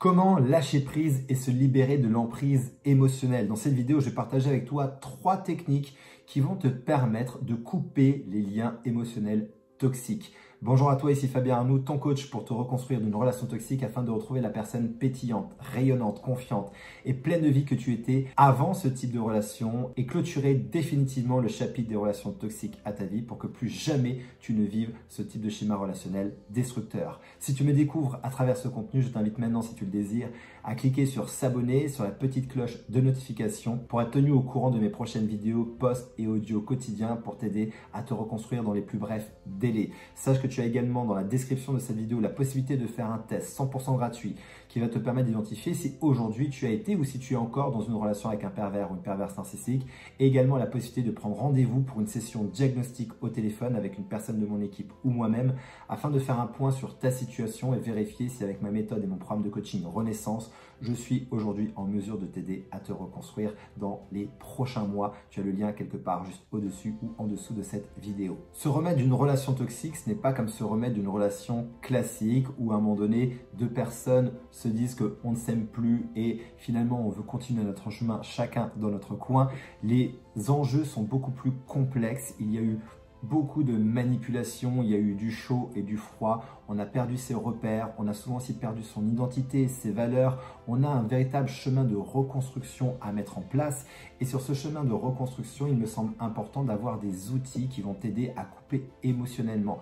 Comment lâcher prise et se libérer de l'emprise émotionnelle? Dans cette vidéo, je vais partager avec toi 3 techniques qui vont te permettre de couper les liens émotionnels toxiques. Bonjour à toi, ici Fabien Arnoux, ton coach pour te reconstruire d'une relation toxique afin de retrouver la personne pétillante, rayonnante, confiante et pleine de vie que tu étais avant ce type de relation et clôturer définitivement le chapitre des relations toxiques à ta vie pour que plus jamais tu ne vives ce type de schéma relationnel destructeur. Si tu me découvres à travers ce contenu, je t'invite maintenant, si tu le désires, à cliquer sur s'abonner, sur la petite cloche de notification pour être tenu au courant de mes prochaines vidéos, posts et audios quotidiens pour t'aider à te reconstruire dans les plus brefs délais. Sache que tu as également dans la description de cette vidéo la possibilité de faire un test 100% gratuit qui va te permettre d'identifier si aujourd'hui tu as été ou si tu es encore dans une relation avec un pervers ou une perverse narcissique, et également la possibilité de prendre rendez-vous pour une session diagnostic au téléphone avec une personne de mon équipe ou moi-même afin de faire un point sur ta situation et vérifier si avec ma méthode et mon programme de coaching Renaissance, je suis aujourd'hui en mesure de t'aider à te reconstruire dans les prochains mois. Tu as le lien quelque part juste au-dessus ou en dessous de cette vidéo. Se remettre d'une relation toxique, ce n'est pas comme se remettre d'une relation classique où à un moment donné, deux personnes se disent qu'on ne s'aime plus et finalement on veut continuer notre chemin chacun dans notre coin. Les enjeux sont beaucoup plus complexes. Il y a eu beaucoup de manipulations, il y a eu du chaud et du froid, on a perdu ses repères, on a souvent aussi perdu son identité, ses valeurs, on a un véritable chemin de reconstruction à mettre en place et sur ce chemin de reconstruction, il me semble important d'avoir des outils qui vont t'aider à couper émotionnellement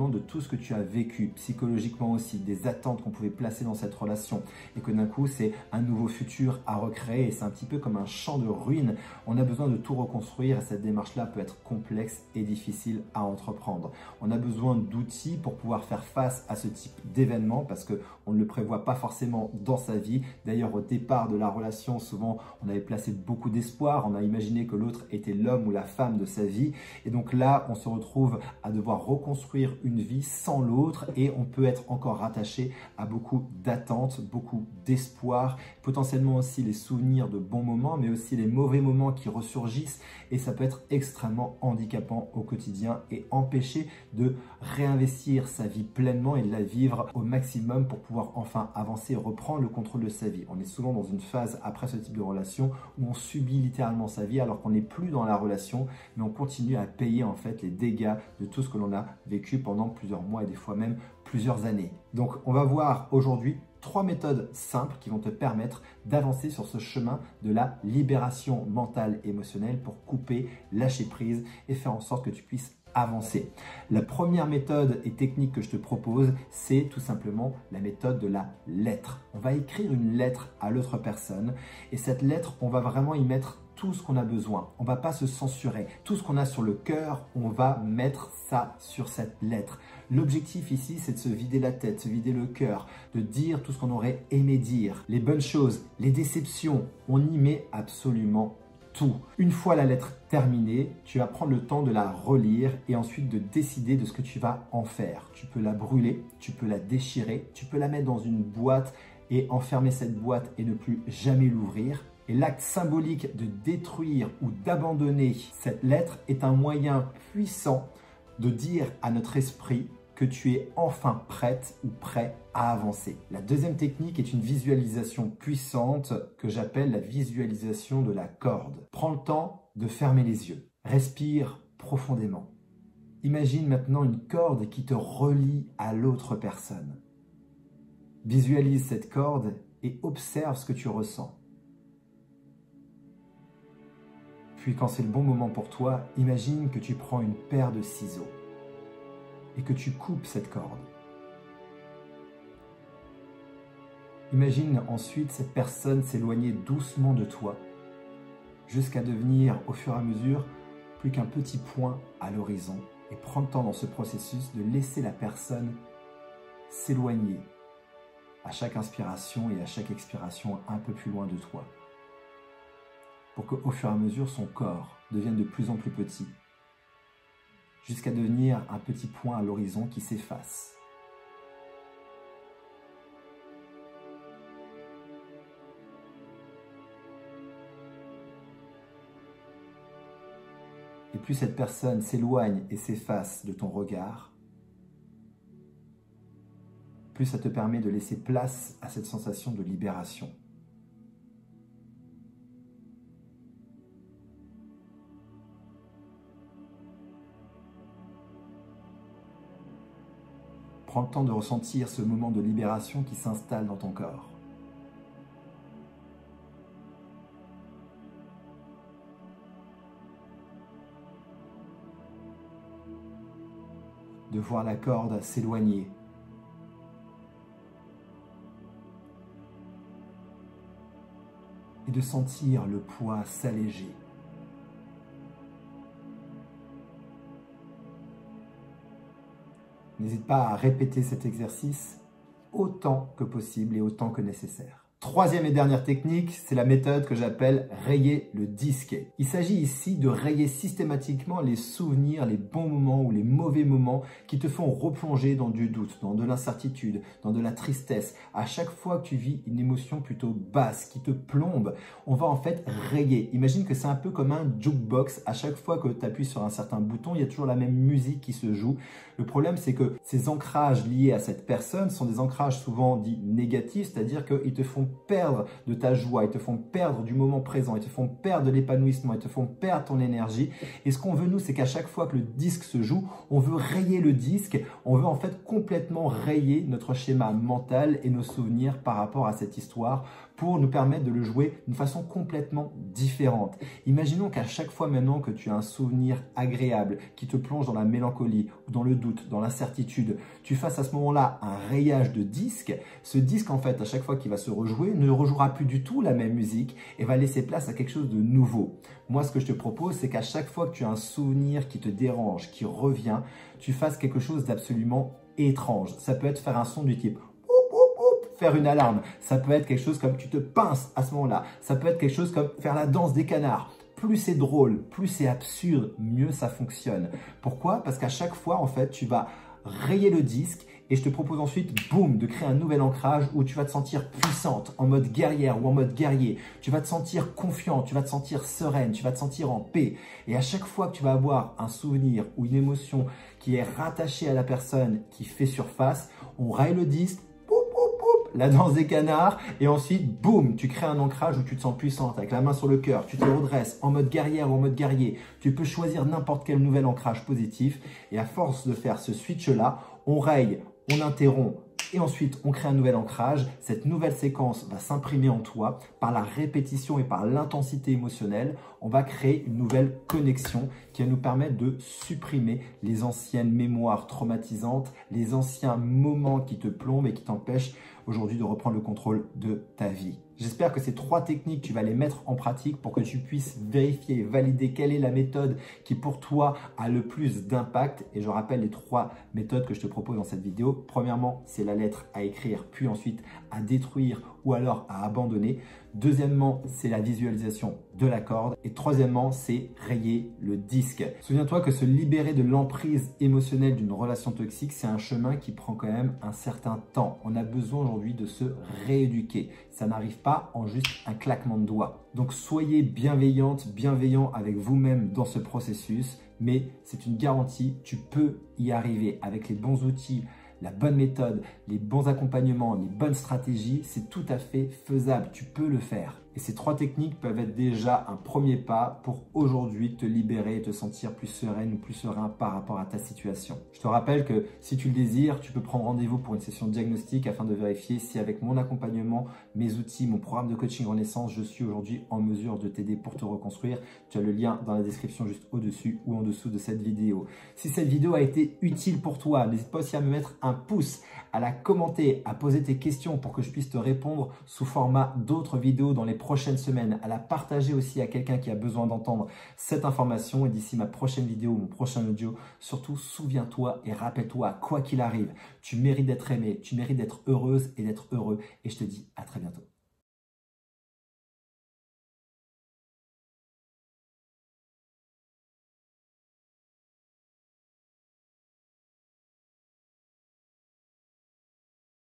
de tout ce que tu as vécu, psychologiquement aussi, des attentes qu'on pouvait placer dans cette relation et que d'un coup, c'est un nouveau futur à recréer et c'est un petit peu comme un champ de ruines, on a besoin de tout reconstruire et cette démarche-là peut être complexe et difficile à entreprendre. On a besoin d'outils pour pouvoir faire face à ce type d'événement parce qu'on ne le prévoit pas forcément dans sa vie. D'ailleurs, au départ de la relation, souvent, on avait placé beaucoup d'espoir. On a imaginé que l'autre était l'homme ou la femme de sa vie. Et donc là, on se retrouve à devoir reconstruire une vie sans l'autre et on peut être encore rattaché à beaucoup d'attentes, beaucoup d'espoir, potentiellement aussi les souvenirs de bons moments, mais aussi les mauvais moments qui ressurgissent et ça peut être extrêmement handicapant au quotidien et empêcher de réinvestir sa vie pleinement et de la vivre au maximum pour pouvoir enfin avancer et reprendre le contrôle de sa vie. On est souvent dans une phase après ce type de relation où on subit littéralement sa vie alors qu'on n'est plus dans la relation, mais on continue à payer en fait les dégâts de tout ce que l'on a vécu pendant plusieurs mois et des fois même plusieurs années. Donc on va voir aujourd'hui 3 méthodes simples qui vont te permettre d'avancer sur ce chemin de la libération mentale et émotionnelle pour couper, lâcher prise et faire en sorte que tu puisses avancer. La première méthode et technique que je te propose, c'est tout simplement la méthode de la lettre. On va écrire une lettre à l'autre personne et cette lettre, on va vraiment y mettre tout ce qu'on a besoin. On ne va pas se censurer. Tout ce qu'on a sur le cœur, on va mettre ça sur cette lettre. L'objectif ici, c'est de se vider la tête, se vider le cœur, de dire tout ce qu'on aurait aimé dire, les bonnes choses, les déceptions. On y met absolument tout. Une fois la lettre terminée, tu vas prendre le temps de la relire et ensuite de décider de ce que tu vas en faire. Tu peux la brûler, tu peux la déchirer, tu peux la mettre dans une boîte et enfermer cette boîte et ne plus jamais l'ouvrir. Et l'acte symbolique de détruire ou d'abandonner cette lettre est un moyen puissant de dire à notre esprit que tu es enfin prête ou prêt à avancer. La deuxième technique est une visualisation puissante que j'appelle la visualisation de la corde. Prends le temps de fermer les yeux. Respire profondément. Imagine maintenant une corde qui te relie à l'autre personne. Visualise cette corde et observe ce que tu ressens. Puis quand c'est le bon moment pour toi, imagine que tu prends une paire de ciseaux et que tu coupes cette corde. Imagine ensuite cette personne s'éloigner doucement de toi jusqu'à devenir au fur et à mesure plus qu'un petit point à l'horizon et prends le temps dans ce processus de laisser la personne s'éloigner à chaque inspiration et à chaque expiration un peu plus loin de toi, pour qu'au fur et à mesure, son corps devienne de plus en plus petit, jusqu'à devenir un petit point à l'horizon qui s'efface. Et plus cette personne s'éloigne et s'efface de ton regard, plus ça te permet de laisser place à cette sensation de libération. Prends le temps de ressentir ce moment de libération qui s'installe dans ton corps. De voir la corde s'éloigner. Et de sentir le poids s'alléger. N'hésite pas à répéter cet exercice autant que possible et autant que nécessaire. Troisième et dernière technique, c'est la méthode que j'appelle rayer le disque. Il s'agit ici de rayer systématiquement les souvenirs, les bons moments ou les mauvais moments qui te font replonger dans du doute, dans de l'incertitude, dans de la tristesse. À chaque fois que tu vis une émotion plutôt basse qui te plombe, on va en fait rayer. Imagine que c'est un peu comme un jukebox. À chaque fois que tu appuies sur un certain bouton, il y a toujours la même musique qui se joue. Le problème, c'est que ces ancrages liés à cette personne sont des ancrages souvent dits négatifs, c'est-à-dire qu'ils te font perdre de ta joie, ils te font perdre du moment présent, ils te font perdre de l'épanouissement, ils te font perdre ton énergie. Et ce qu'on veut, nous, c'est qu'à chaque fois que le disque se joue, on veut rayer le disque, on veut en fait complètement rayer notre schéma mental et nos souvenirs par rapport à cette histoire pour nous permettre de le jouer d'une façon complètement différente. Imaginons qu'à chaque fois maintenant que tu as un souvenir agréable qui te plonge dans la mélancolie ou dans le doute, dans l'incertitude, tu fasses à ce moment-là un rayage de disque. Ce disque, en fait, à chaque fois qu'il va se rejouer, ne rejouera plus du tout la même musique et va laisser place à quelque chose de nouveau. Moi, ce que je te propose, c'est qu'à chaque fois que tu as un souvenir qui te dérange, qui revient, tu fasses quelque chose d'absolument étrange. Ça peut être faire un son du type faire une alarme, ça peut être quelque chose comme tu te pinces à ce moment-là, ça peut être quelque chose comme faire la danse des canards. Plus c'est drôle, plus c'est absurde, mieux ça fonctionne. Pourquoi? Parce qu'à chaque fois, en fait, tu vas rayer le disque et je te propose ensuite, boum, de créer un nouvel ancrage où tu vas te sentir puissante, en mode guerrière ou en mode guerrier. Tu vas te sentir confiant, tu vas te sentir sereine, tu vas te sentir en paix. Et à chaque fois que tu vas avoir un souvenir ou une émotion qui est rattachée à la personne qui fait surface, on raye le disque, la danse des canards et ensuite, boum, tu crées un ancrage où tu te sens puissante avec la main sur le cœur, tu te redresses en mode guerrière ou en mode guerrier. Tu peux choisir n'importe quel nouvel ancrage positif et à force de faire ce switch-là, on raye, on interrompt et ensuite on crée un nouvel ancrage. Cette nouvelle séquence va s'imprimer en toi par la répétition et par l'intensité émotionnelle. On va créer une nouvelle connexion qui va nous permettre de supprimer les anciennes mémoires traumatisantes, les anciens moments qui te plombent et qui t'empêchent aujourd'hui de reprendre le contrôle de ta vie. J'espère que ces 3 techniques, tu vas les mettre en pratique pour que tu puisses vérifier et valider quelle est la méthode qui pour toi a le plus d'impact. Et je rappelle les 3 méthodes que je te propose dans cette vidéo. Premièrement, c'est la lettre à écrire, puis ensuite à détruire ou alors à abandonner. Deuxièmement, c'est la visualisation de la corde. Et troisièmement, c'est rayer le disque. Souviens-toi que se libérer de l'emprise émotionnelle d'une relation toxique, c'est un chemin qui prend quand même un certain temps. On a besoin aujourd'hui de se rééduquer. Ça n'arrive pas en juste un claquement de doigts. Donc soyez bienveillante, bienveillant avec vous-même dans ce processus. Mais c'est une garantie, tu peux y arriver avec les bons outils, la bonne méthode, les bons accompagnements, les bonnes stratégies, c'est tout à fait faisable. Tu peux le faire. Et ces 3 techniques peuvent être déjà un premier pas pour aujourd'hui te libérer et te sentir plus sereine ou plus serein par rapport à ta situation. Je te rappelle que si tu le désires, tu peux prendre rendez-vous pour une session de diagnostic afin de vérifier si avec mon accompagnement, mes outils, mon programme de coaching Renaissance, je suis aujourd'hui en mesure de t'aider pour te reconstruire. Tu as le lien dans la description juste au-dessus ou en dessous de cette vidéo. Si cette vidéo a été utile pour toi, n'hésite pas aussi à me mettre un pouce, à la commenter, à poser tes questions pour que je puisse te répondre sous format d'autres vidéos dans les prochaines semaines, à la partager aussi à quelqu'un qui a besoin d'entendre cette information. Et d'ici ma prochaine vidéo, mon prochain audio, surtout souviens-toi et rappelle-toi, quoi qu'il arrive, tu mérites d'être aimé, tu mérites d'être heureuse et d'être heureux. Et je te dis à très bientôt.